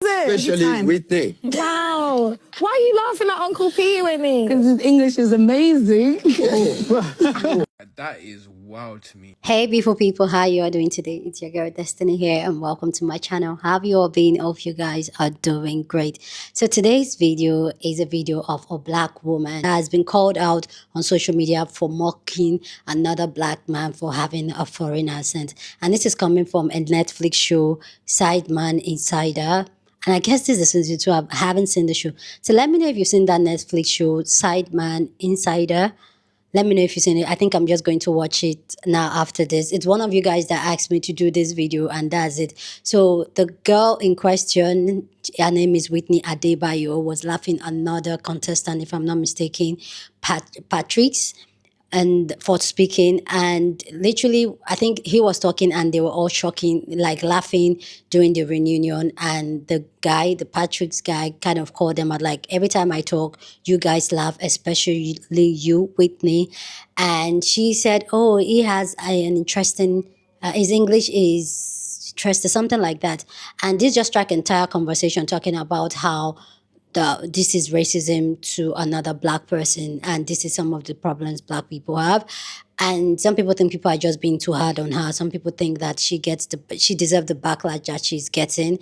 Especially Whitney. Wow. Why are you laughing at Uncle P, Whitney? Because his English is amazing. That is wild to me. Hey beautiful people, how you are doing today? It's your girl Destiny here and welcome to my channel. How have you all been? Hope you guys are doing great. So today's video is a video of a black woman that has been called out on social media for mocking another black man for having a foreign accent. And this is coming from a Netflix show, Sideman Insider. And I guess this is season 2. I haven't seen the show. So let me know if you've seen that Netflix show, Sideman Insider. Let me know if you've seen it. I think I'm just going to watch it now after this. It's one of you guys that asked me to do this video, and that's it. So the girl in question, her name is Whitney Adebayo, was laughing another contestant, if I'm not mistaken, Patrice, and for speaking, and literally I think he was talking and they were all shocking, like laughing during the reunion, and the guy, the Patrick's guy, kind of called them out like, every time I talk you guys laugh, especially you, Whitney. And she said, oh, he has an interesting his English is interesting, something like that. And this just struck entire conversation talking about how this is racism to another black person, and this is some of the problems black people have. And some people think people are just being too hard on her. Some people think that she deserves the backlash that she's getting.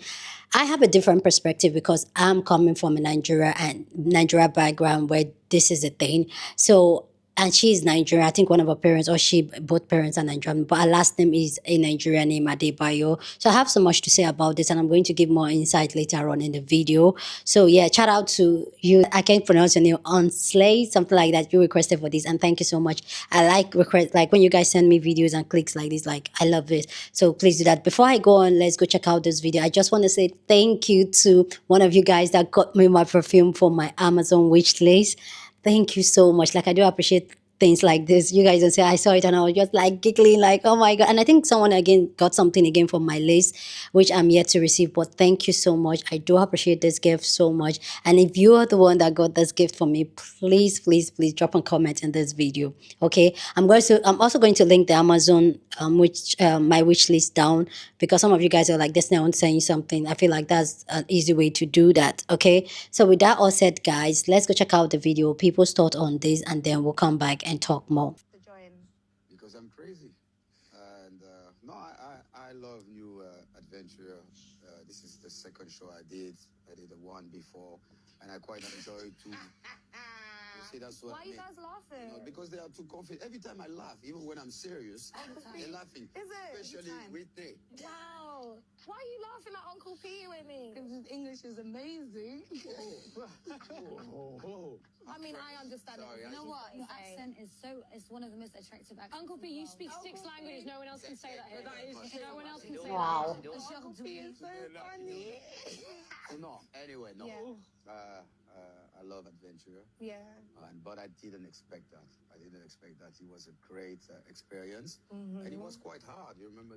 I have a different perspective because I'm coming from a Nigeria background where this is a thing. So, and she is Nigerian. I think one of her parents, or both parents are Nigerian, but her last name is a Nigerian name, Adebayo. So I have so much to say about this, and I'm going to give more insight later on in the video. So yeah, shout out to you. I can't pronounce your name, Onsley, something like that. You requested for this, and thank you so much. I like when you guys send me videos and clicks like this, like I love it. So please do that. Before I go on, let's go check out this video. I just want to say thank you to one of you guys that got me my perfume for my Amazon wish list. Thank you so much. Like, I do appreciate things like this. You guys don't say I saw it and I was just like giggling, like, oh my God. And I think someone again got something again from my list, which I'm yet to receive. But thank you so much. I do appreciate this gift so much. And if you are the one that got this gift for me, please, please, please drop a comment in this video. Okay. I'm also going to link the Amazon my wish list down, because some of you guys are like, this now saying something. I feel like that's an easy way to do that. Okay. So with that all said, guys, let's go check out the video, people's thought on this, and then we'll come back and talk more. Because I'm crazy. And no, I love new adventure. This is the second show I did. I did the one before, and I quite enjoyed too. You see, that's what. Why are you guys laughing? You know, because they are too confident. Every time I laugh, even when I'm serious, they're laughing. Is it? Especially Whitney. Wow. Why are you laughing at Uncle P, Whitney? Because his English is amazing. I mean, I understand. Sorry, it. You know what? Your accent is one of the most attractive accents. Uncle P, you speak 6 languages. No one else can say that here. No one else can say Wow. that. Aujourd'hui. No, anyway, no. Yeah. I love adventure. Yeah. But I didn't expect that. I didn't expect that. It was a great experience, and it was quite hard. You remember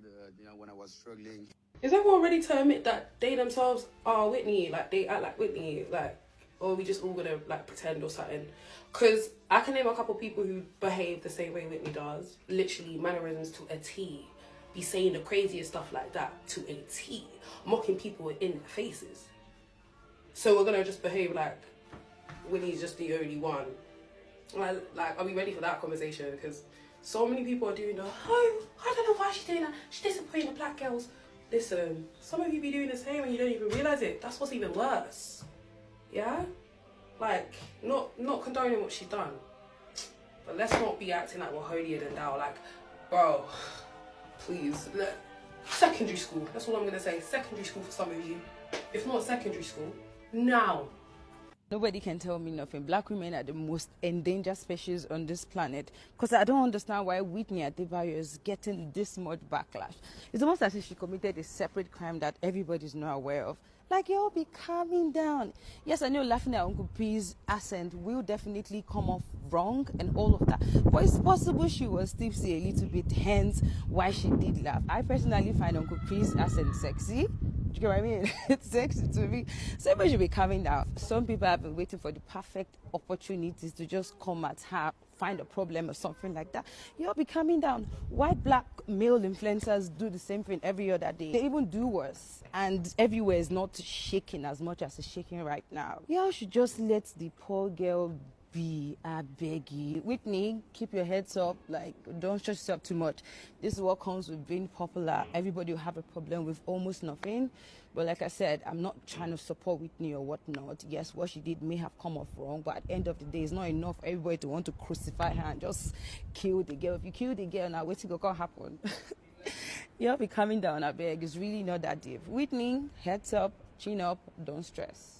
when I was struggling. Is everyone ready to admit that they themselves are Whitney? Like, they act like Whitney? Like, or are we just all gonna like pretend or something? Because I can name a couple people who behave the same way Whitney does. Literally mannerisms to a T. Be saying the craziest stuff like that to a T. Mocking people in their faces. So we're gonna just behave like Whitney's just the only one. Like, are we ready for that conversation? Because so many people are doing oh, I don't know why she's doing that. She's disappointing the black girls. Listen, some of you be doing the same and you don't even realise it. That's what's even worse. Yeah? Like, not condoning what she's done. But let's not be acting like we're holier than thou. Like, bro, please. Secondary school. That's all I'm going to say. Secondary school for some of you. If not secondary school, now. Nobody can tell me nothing. Black women are the most endangered species on this planet. Because I don't understand why Whitney Adebayo is getting this much backlash. It's almost as if she committed a separate crime that everybody's not aware of. Like, you'll be calming down. Yes, I know laughing at Uncle P's accent will definitely come off wrong and all of that. But it's possible she was tipsy a little bit, hence why she did laugh. I personally find Uncle P's accent sexy. Do you get what I mean? It's sexy to me. So everybody should be calming down. Some people have been waiting for the perfect opportunities to just come at her find a problem or something like that, you'll be calming down. White black male influencers do the same thing every other day. They even do worse, and everywhere is not shaking as much as it's shaking right now. Y'all should just let the poor girl be. I beg you. Whitney, keep your heads up. Like, don't stress yourself too much. This is what comes with being popular. Everybody will have a problem with almost nothing. But like I said, I'm not trying to support Whitney or whatnot. Yes, what she did may have come off wrong, but at the end of the day, it's not enough for everybody to want to crucify her and just kill the girl. If you kill the girl, now what's going to happen? You'll be coming down, I beg. It's really not that deep. Whitney, heads up, chin up, don't stress.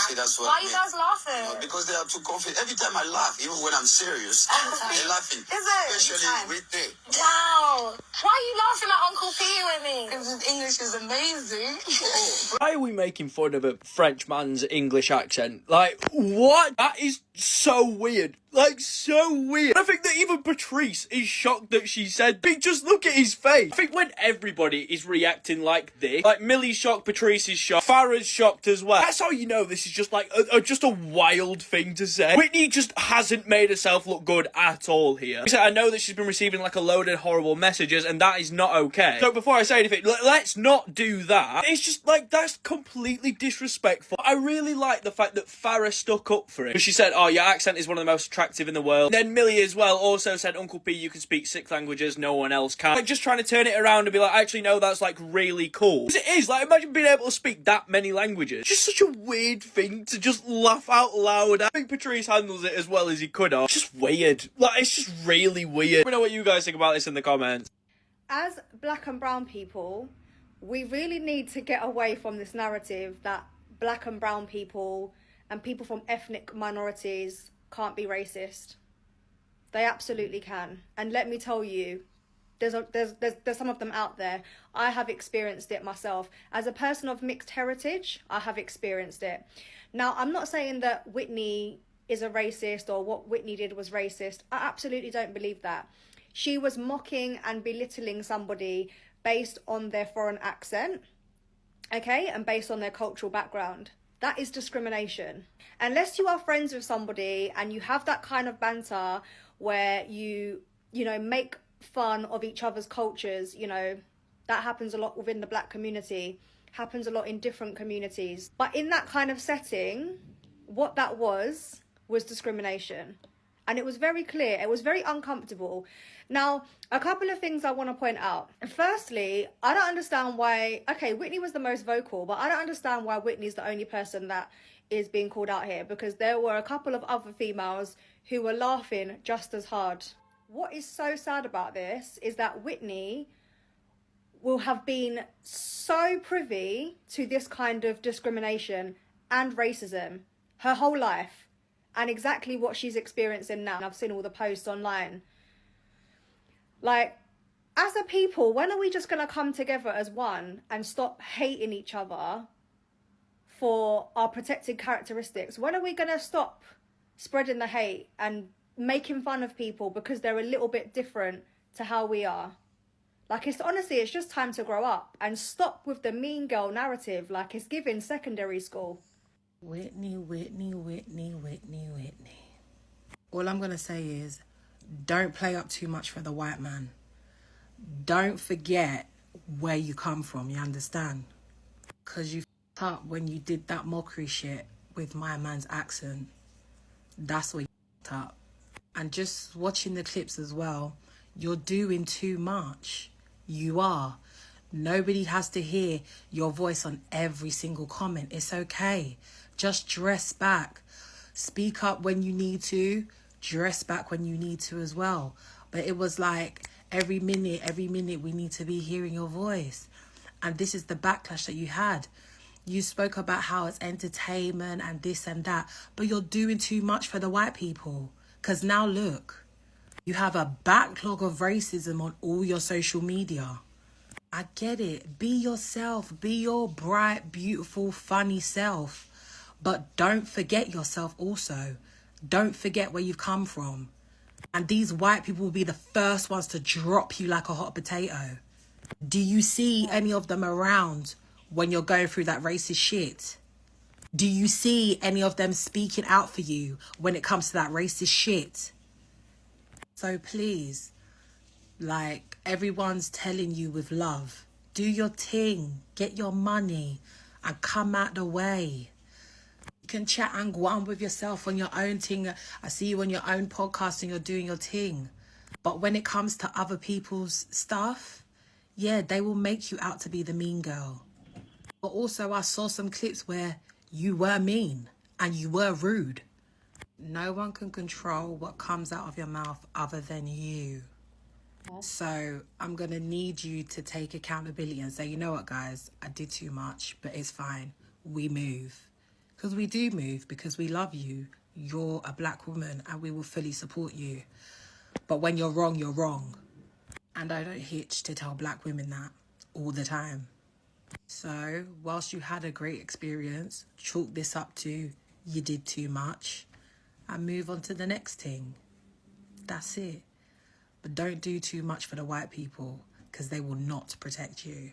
See, that's what Why are you guys laughing? because they are too confident. Every time I laugh, even when I'm serious, they're laughing. Is it? Especially with me. Wow. Why are you laughing at Uncle P with me? Because his English is amazing. Why are we making fun of a French man's English accent? Like, what? That is so weird. Like, so weird. I think that even Patrice is shocked that she said that. Just look at his face. I think when everybody is reacting like this, like Millie's shocked, Patrice is shocked, Farah's shocked as well. That's how you know this is just like just a wild thing to say. Whitney just hasn't made herself look good at all here. I know that she's been receiving like a load of horrible messages, and that is not okay. So before I say anything, let's not do that. It's just like, that's completely disrespectful. I really like the fact that Farah stuck up for it. She said, oh, your accent is one of the most attractive in the world. Then Millie as well also said, Uncle P, you can speak 6 languages, no one else can. Like, just trying to turn it around and be like, actually, no, that's like really cool. Because it is, like, imagine being able to speak that many languages. Just such a weird thing to just laugh out loud. I think Patrice handles it as well as he could have. It's just weird. Like, it's just really weird. Let me know what you guys think about this in the comments. As black and brown people, we really need to get away from this narrative that black and brown people and people from ethnic minorities can't be racist. They absolutely can. And let me tell you, there's some of them out there. I have experienced it myself. As a person of mixed heritage, I have experienced it. Now, I'm not saying that Whitney is a racist or what Whitney did was racist. I absolutely don't believe that. She was mocking and belittling somebody based on their foreign accent, okay, and based on their cultural background. That is discrimination. Unless you are friends with somebody and you have that kind of banter where you know, make fun of each other's cultures, you know, that happens a lot within the black community, happens a lot in different communities. But in that kind of setting, what that was discrimination. And it was very clear, it was very uncomfortable. Now, a couple of things I want to point out. Firstly, I don't understand why, okay, Whitney was the most vocal, but I don't understand why Whitney's the only person that is being called out here, because there were a couple of other females who were laughing just as hard. What is so sad about this is that Whitney will have been so privy to this kind of discrimination and racism her whole life, and exactly what she's experiencing now. I've seen all the posts online. Like, as a people, when are we just going to come together as one and stop hating each other for our protected characteristics? When are we going to stop spreading the hate and making fun of people because they're a little bit different to how we are? Like, it's honestly, it's just time to grow up and stop with the mean girl narrative like it's giving secondary school. Whitney, Whitney, Whitney, Whitney, Whitney. All I'm going to say is, don't play up too much for the white man. Don't forget where you come from, you understand? Because you f***ed up when you did that mockery shit with my man's accent. That's where you f***ed up. And just watching the clips as well, you're doing too much. You are. Nobody has to hear your voice on every single comment. It's okay. Just dress back. Speak up when you need to. Dress back when you need to as well. But it was like every minute we need to be hearing your voice. And this is the backlash that you had. You spoke about how it's entertainment and this and that, but you're doing too much for the white people. Because now look, you have a backlog of racism on all your social media. I get it. Be yourself. Be your bright, beautiful, funny self. But don't forget yourself also. Don't forget where you've come from. And these white people will be the first ones to drop you like a hot potato. Do you see any of them around when you're going through that racist shit? Do you see any of them speaking out for you when it comes to that racist shit? So please, like, everyone's telling you with love, do your thing, get your money, and come out the way. You can chat and go on with yourself on your own thing. I see you on your own podcast and you're doing your thing. But when it comes to other people's stuff, yeah, they will make you out to be the mean girl. But also I saw some clips where you were mean and you were rude. No one can control what comes out of your mouth other than you. So I'm going to need you to take accountability and say, you know what, guys, I did too much, but it's fine. We move. Because we do move, because we love you. You're a black woman and we will fully support you. But when you're wrong, you're wrong. And I don't hitch to tell black women that all the time. So whilst you had a great experience, chalk this up to you did too much and move on to the next thing. That's it. But don't do too much for the white people because they will not protect you.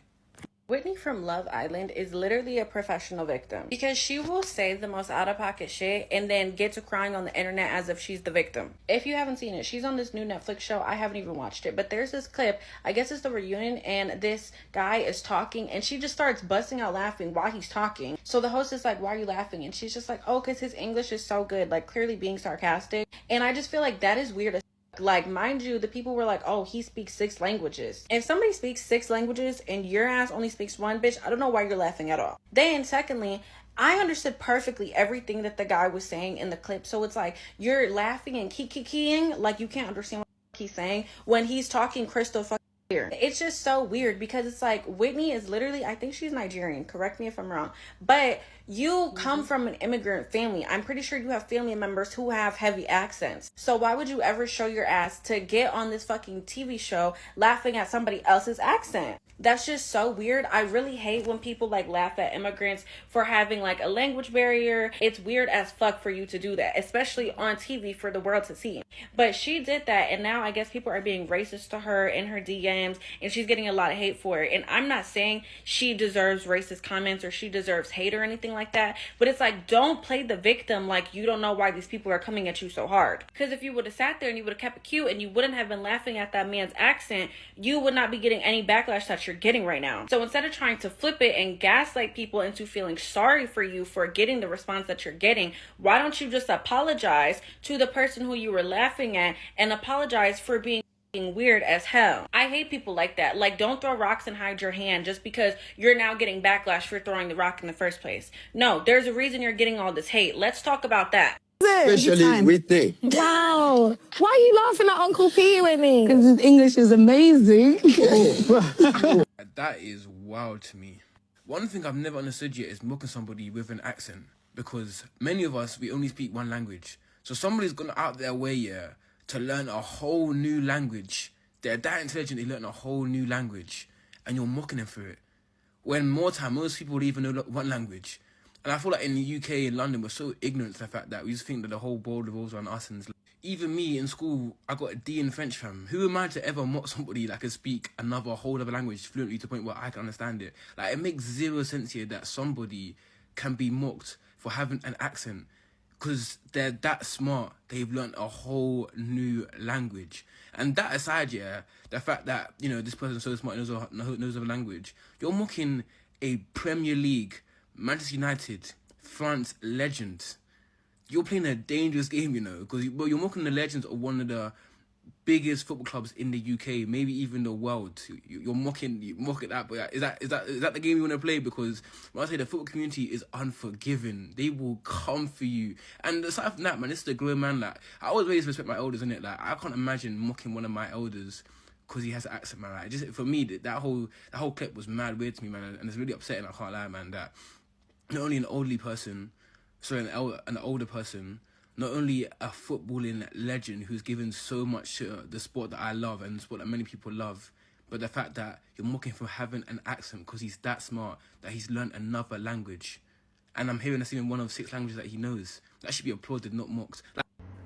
Whitney from Love Island is literally a professional victim because she will say the most out-of-pocket shit and then get to crying on the internet as if she's the victim. If you haven't seen it, she's on this new Netflix show. I haven't even watched it, but there's this clip. I guess it's the reunion, and this guy is talking and she just starts busting out laughing while he's talking. So the host is like, why are you laughing? And she's just like, oh, because his English is so good, like clearly being sarcastic. And I just feel like that is weird. Like, mind you, the people were like, oh, he speaks 6 languages. If somebody speaks 6 languages and your ass only speaks 1, bitch, I don't know why you're laughing at all. Then secondly, I understood perfectly everything that the guy was saying in the clip. So it's like, you're laughing and kiki-kiing like you can't understand what he's saying when he's talking crystal fucking clear. It's just so weird because it's like, Whitney is literally, I think she's Nigerian, correct me if I'm wrong, but you come from an immigrant family. I'm pretty sure you have family members who have heavy accents. So why would you ever show your ass to get on this fucking TV show laughing at somebody else's accent? That's just so weird. I really hate when people like laugh at immigrants for having like a language barrier. It's weird as fuck for you to do that, especially on TV for the world to see. But she did that, and now I guess people are being racist to her in her DMs, and she's getting a lot of hate for it. And I'm not saying she deserves racist comments or she deserves hate or anything like that, but it's like, don't play the victim like you don't know why these people are coming at you so hard. Because if you would have sat there and you would have kept it cute and you wouldn't have been laughing at that man's accent, you would not be getting any backlash that you're getting right now. So instead of trying to flip it and gaslight people into feeling sorry for you for getting the response that you're getting, why don't you just apologize to the person who you were laughing at and apologize for being weird as hell? I hate people like that. Like, don't throw rocks and hide your hand just because you're now getting backlash for throwing the rock in the first place. No, there's a reason you're getting all this hate. Let's talk about that. Especially Whitney. Wow. Why are you laughing at Uncle P, Whitney? Because his English is amazing. That is wild to me. One thing I've never understood yet is mocking somebody with an accent, because many of us, we only speak one language. So somebody's gone out their way, yeah, to learn a whole new language. They're that intelligent, they learn a whole new language, and you're mocking them for it. When more time, most people would even know one language. And I feel like in the UK, in London, we're so ignorant to the fact that we just think that the whole world revolves around us. And even me in school, I got a D in French, fam. Who am I to ever mock somebody that can speak another whole other language fluently to the point where I can understand it? Like, it makes zero sense here that somebody can be mocked for having an accent because they're that smart. They've learned a whole new language. And that aside, yeah, the fact that, you know, this person's so smart, knows a language, you're mocking a Premier League, Manchester United, France legend. You're playing a dangerous game, you know, because you're mocking the legends of one of the biggest football clubs in the UK, maybe even the world. You're mocking that, but is that the game you want to play? Because when I say the football community is unforgiving, they will come for you. And aside from that, man, this is the grown man. Like, I always really respect my elders, innit? Like, I can't imagine mocking one of my elders because he has an accent, man. Like, just for me, that whole clip was mad weird to me, man, and it's really upsetting. I can't lie, man. That not only an older person, not only a footballing legend who's given so much to the sport that I love and the sport that many people love, but the fact that you're mocking for having an accent because he's that smart, that he's learned another language. And I'm hearing that's even one of 6 languages that he knows. That should be applauded, not mocked.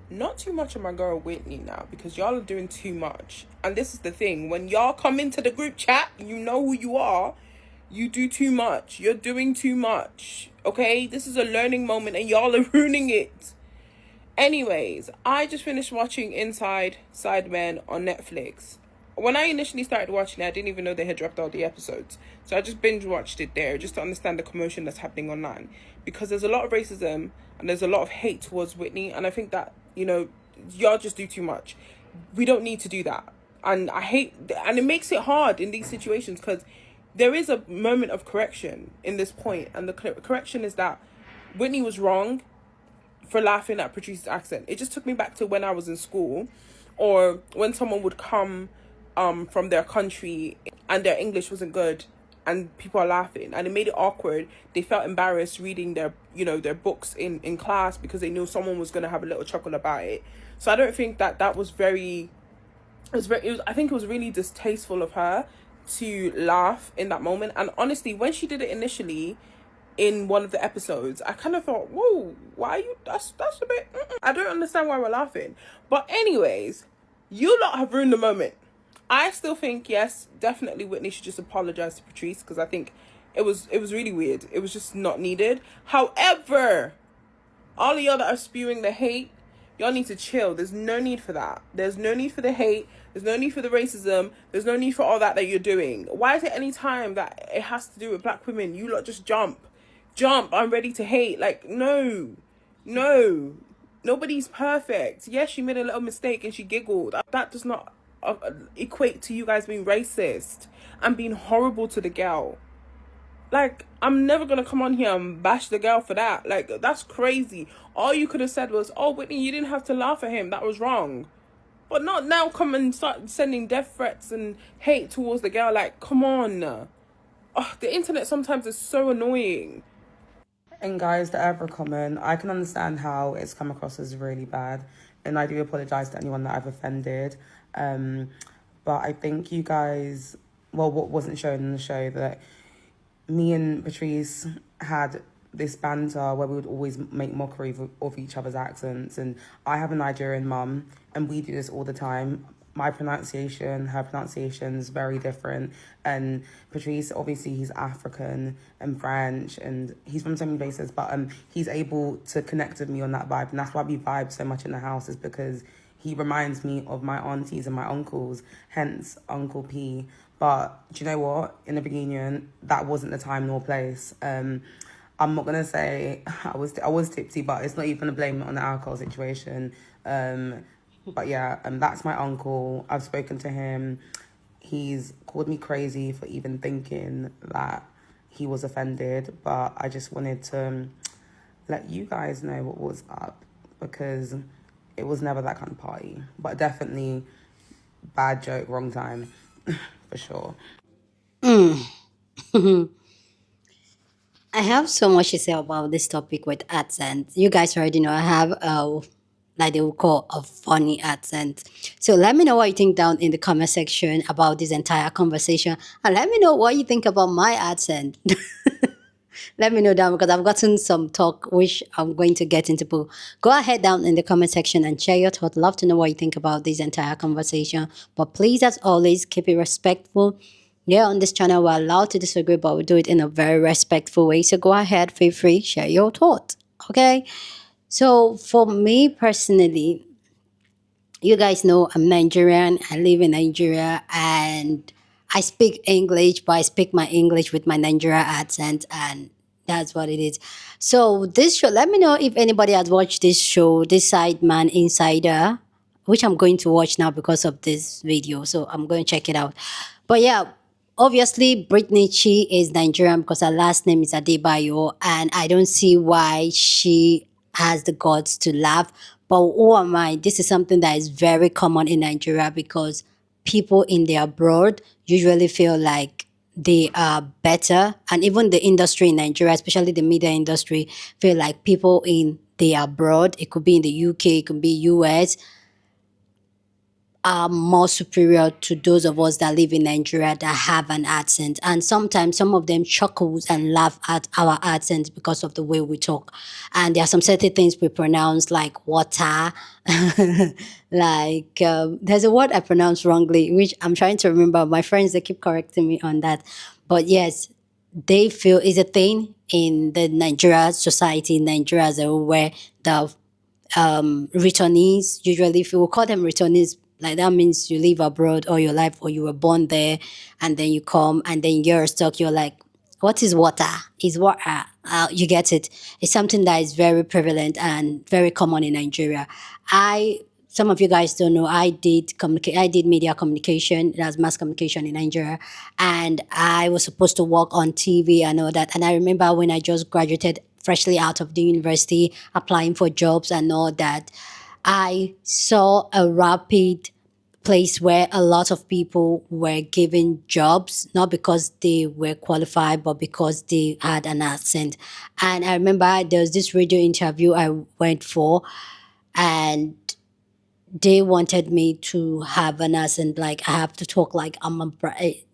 Not too much of my girl Whitney now, because y'all are doing too much. And this is the thing, when y'all come into the group chat, you know who you are, You do too much. You're doing too much. Okay? This is a learning moment and y'all are ruining it. Anyways, I just finished watching Inside Sidemen on Netflix. When I initially started watching it, I didn't even know they had dropped all the episodes. So I just binge watched it there just to understand the commotion that's happening online. Because there's a lot of racism and there's a lot of hate towards Whitney. And I think that, you know, y'all just do too much. We don't need to do that. And I hate, and it makes it hard in these situations because there is a moment of correction in this point. And the correction is that Whitney was wrong for laughing at Patrice's accent. It just took me back to when I was in school, or when someone would come from their country and their English wasn't good and people are laughing and it made it awkward. They felt embarrassed reading their, you know, their books in class because they knew someone was going to have a little chuckle about it. So I don't think that was very, I think it was really distasteful of her to laugh in that moment. And honestly, when she did it initially in one of the episodes, I kind of thought, whoa, why are you, that's a bit, I don't understand why we're laughing. But anyways, you lot have ruined the moment. I still think, yes, definitely Whitney should just apologize to Patrice, because I think it was really weird. It was just not needed. However, all of y'all that are spewing the hate, y'all need to chill. There's no need for that. There's no need for the hate. There's no need for the racism. There's no need for all that you're doing. Why is it any time that it has to do with black women, you lot just jump? I'm ready to hate. Like, no. Nobody's perfect. Yes, she made a little mistake and she giggled. That does not equate to you guys being racist and being horrible to the girl. Like, I'm never gonna come on here and bash the girl for that. Like, that's crazy. All you could have said was, oh, Whitney, you didn't have to laugh at him. That was wrong. But not now come and start sending death threats and hate towards the girl. Like, come on. Oh, the internet sometimes is so annoying. And guys, the ever comment, I can understand how it's come across as really bad, and I do apologise to anyone that I've offended. But I think you guys, well, what wasn't shown in the show, that me and Patrice had this banter where we would always make mockery of each other's accents. And I have a Nigerian mum, and we do this all the time. My pronunciation, her pronunciation's very different. And Patrice, obviously, he's African and French, and he's from so many places, but he's able to connect with me on that vibe. And that's why we vibe so much in the house, is because he reminds me of my aunties and my uncles, hence Uncle P. But do you know what? In the beginning, that wasn't the time nor place. I'm not going to say I was tipsy, but it's not even going to blame it on the alcohol situation. But yeah, that's my uncle. I've spoken to him. He's called me crazy for even thinking that he was offended. But I just wanted to let you guys know what was up, because it was never that kind of party. But definitely bad joke, wrong time, for sure. I have so much to say about this topic with accent. You guys already know I have like they will call a funny accent. So let me know what you think down in the comment section about this entire conversation. And let me know what you think about my accent. Let me know down, because I've gotten some talk which I'm going to get into. Go ahead down in the comment section and share your thoughts. Love to know what you think about this entire conversation. But please, as always, keep it respectful. Yeah, on this channel, we're allowed to disagree, but we do it in a very respectful way. So go ahead, feel free, share your thoughts. Okay? So for me personally, you guys know I'm Nigerian. I live in Nigeria and I speak English, but I speak my English with my Nigeria accent, and that's what it is. So this show, let me know if anybody has watched this show, this Sideman Insider, which I'm going to watch now because of this video. So I'm going to check it out. But yeah, obviously Brittany Chi is Nigerian because her last name is Adebayo, and I don't see why she has the guts to laugh. But who am I? This is something that is very common in Nigeria, because people in the abroad usually feel like they are better, and even the industry in Nigeria, especially the media industry, feel like people in the abroad, it could be in the UK, it could be US, are more superior to those of us that live in Nigeria that have an accent. And sometimes some of them chuckles and laugh at our accent because of the way we talk. And there are some certain things we pronounce, like water. Like there's a word I pronounce wrongly, which I'm trying to remember. My friends, they keep correcting me on that. But yes, they feel is a thing in the Nigeria society, Nigeria as a whole, where the returnees, usually if we call them returnees, like that means you live abroad all your life or you were born there and then you come and then you're stuck, you're like, what is water? Is water. You get it. It's something that is very prevalent and very common in Nigeria. Some of you guys don't know, I did media communication, that's mass communication in Nigeria, and I was supposed to work on TV and all that. And I remember when I just graduated, freshly out of the university, applying for jobs and all that, I saw a rapid place where a lot of people were given jobs, not because they were qualified, but because they had an accent. And I remember there was this radio interview I went for, and they wanted me to have an accent, like I have to talk like I'm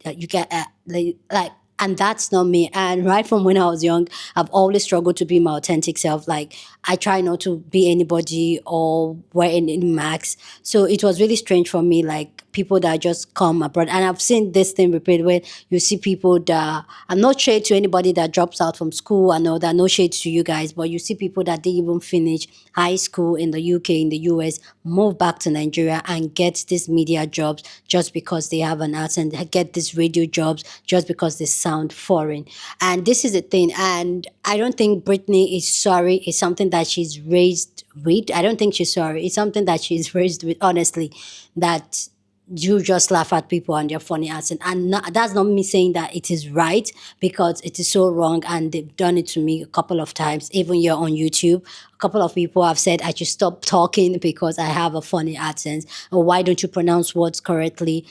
you get like, and that's not me. And right from when I was young, I've always struggled to be my authentic self. Like I try not to be anybody or wear any marks. So it was really strange for me, like people that just come abroad. And I've seen this thing repeated where you see people that, I'm not shade to anybody that drops out from school and all that, no shade to you guys, but you see people that didn't even finish high school in the UK, in the US, move back to Nigeria and get these media jobs just because they have an accent, get these radio jobs just because they sound foreign. And this is the thing. And I don't think Britney is sorry. It's something that she's raised with. I don't think she's sorry. It's something that she's raised with, honestly, that you just laugh at people and their funny accent. And that's not me saying that it is right, because it is so wrong, and they've done it to me a couple of times, even here on YouTube. A couple of people have said I should stop talking because I have a funny accent, or why don't you pronounce words correctly?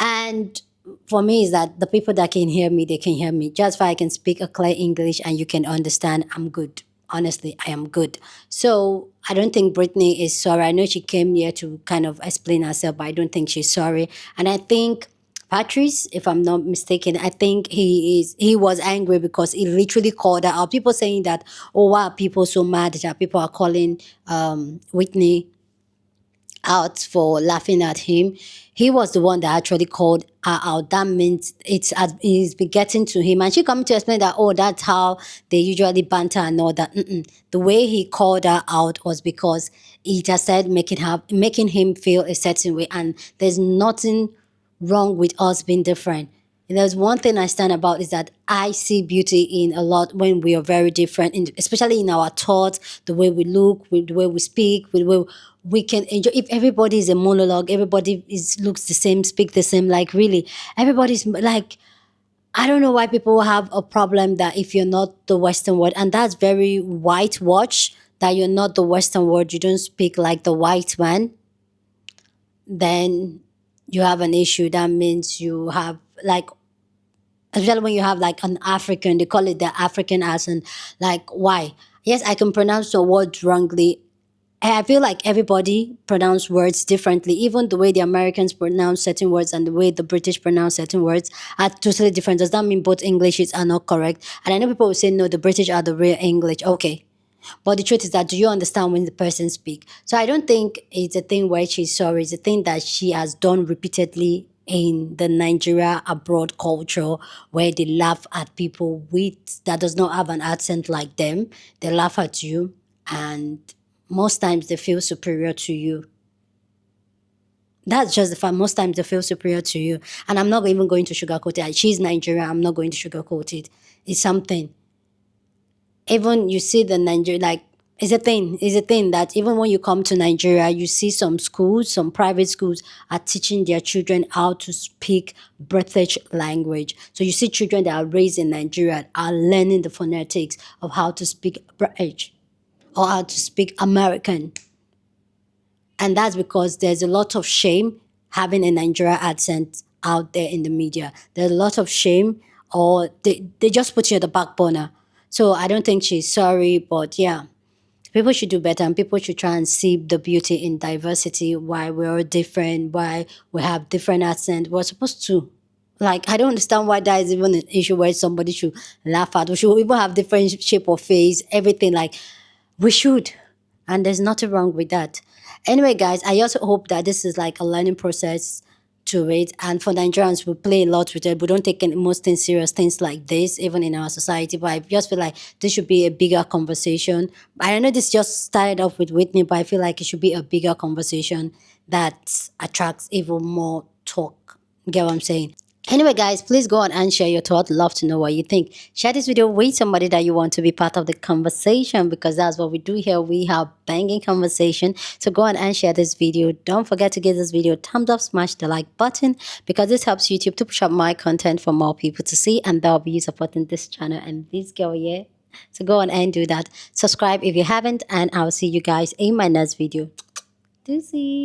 And for me is that the people that can hear me, they can hear me. Just if I can speak a clear English and you can understand, I'm good. Honestly, I am good. So I don't think Britney is sorry. I know she came here to kind of explain herself, but I don't think she's sorry. And I think Patrice, if I'm not mistaken, I think he was angry because he literally called her out. People saying that, oh, why are people so mad that people are calling Whitney out for laughing at him. He was the one that actually called her out. That means it's been getting to him. And she coming to explain that, oh, that's how they usually banter and all that. The way he called her out was because he just said making him feel a certain way. And there's nothing wrong with us being different. And there's one thing I stand about is that I see beauty in a lot when we are very different, especially in our thoughts, the way we look, the way we speak, the way we can enjoy. If everybody is a monologue, everybody looks the same, speak the same, like really, everybody's like, I don't know why people have a problem that if you're not the Western world, and that's very whitewash, that you're not the Western world, you don't speak like the white man, then you have an issue. That means you have like, especially when you have like an African, they call it the African accent. Like, why? Yes, I can pronounce the words wrongly. I feel like everybody pronounce words differently. Even the way the Americans pronounce certain words and the way the British pronounce certain words are totally different. Does that mean both Englishes are not correct? And I know people will say, no, the British are the real English. Okay. But the truth is that, do you understand when the person speaks? So I don't think it's a thing where she's sorry. It's a thing that she has done repeatedly in the Nigeria abroad culture, where they laugh at people that does not have an accent like them. They laugh at you, and most times they feel superior to you. That's just the fact. Most times they feel superior to you. And I'm not even going to sugarcoat it. She's Nigerian. I'm not going to sugarcoat it. It's something. Even you see the Nigeria, like, it's a thing that even when you come to Nigeria, you see some schools, some private schools are teaching their children how to speak British language. So you see children that are raised in Nigeria are learning the phonetics of how to speak British or how to speak American. And that's because there's a lot of shame having a Nigeria accent out there in the media. There's a lot of shame, or they just put you at the back burner. So I don't think she's sorry, but yeah. People should do better, and people should try and see the beauty in diversity, why we're all different, why we have different accents. We're supposed to. Like, I don't understand why that is even an issue where somebody should laugh at. We should even have different shape of face, everything. Like, we should. And there's nothing wrong with that. Anyway, guys, I also hope that this is like a learning process to it. And for Nigerians, we play a lot with it. We don't take most things serious, things like this, even in our society. But I just feel like this should be a bigger conversation. I know this just started off with Whitney, but I feel like it should be a bigger conversation that attracts even more talk. Get what I'm saying? Anyway, guys, please go on and share your thoughts. Love to know what you think. Share this video with somebody that you want to be part of the conversation, because that's what we do here. We have banging conversation. So go on and share this video. Don't forget to give this video a thumbs up, smash the like button, because this helps YouTube to push up my content for more people to see, and that'll be you supporting this channel and this girl here. So go on and do that. Subscribe if you haven't, and I'll see you guys in my next video. Deuces.